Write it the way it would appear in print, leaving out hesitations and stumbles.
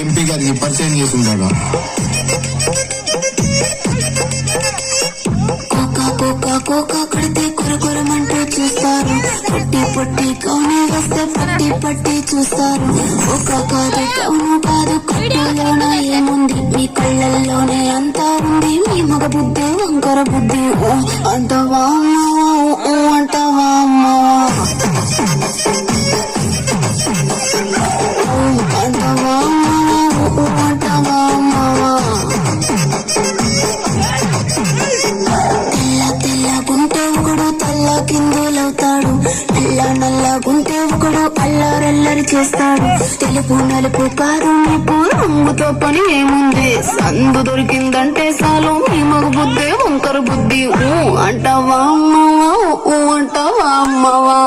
MP గారికి పరిచయం చేసిందాడు. Cocoa కడితే కొరకొరమంటూ చూస్తారు. పట్టి పట్టి కౌనే వస్తే పట్టి పట్టి చూస్తారు. ఒక కాదు కౌను కాదు కట్టులోన ఏముంది, మీ కళ్ళల్లోనే అంతా ఉంది. మీ మగ బుద్ధి వంకర బుద్ధి. అంటవా అంటవా అంటవా అంటవా తెల్లగుంటే ఒకడు తెల్ల కిందులవుతాడు. నల్లగుంటే ఒకడు అల్లరల్లరి చేస్తాడు. తెలుపు నలుపు కాదు మీకు రంగుతో పని ఏముంది. సందు దొరికిందంటే చాలు మీ మగ బుద్ధి వంకర బుద్ధి. అంటావా అమ్మవా అంటావా అమ్మవా.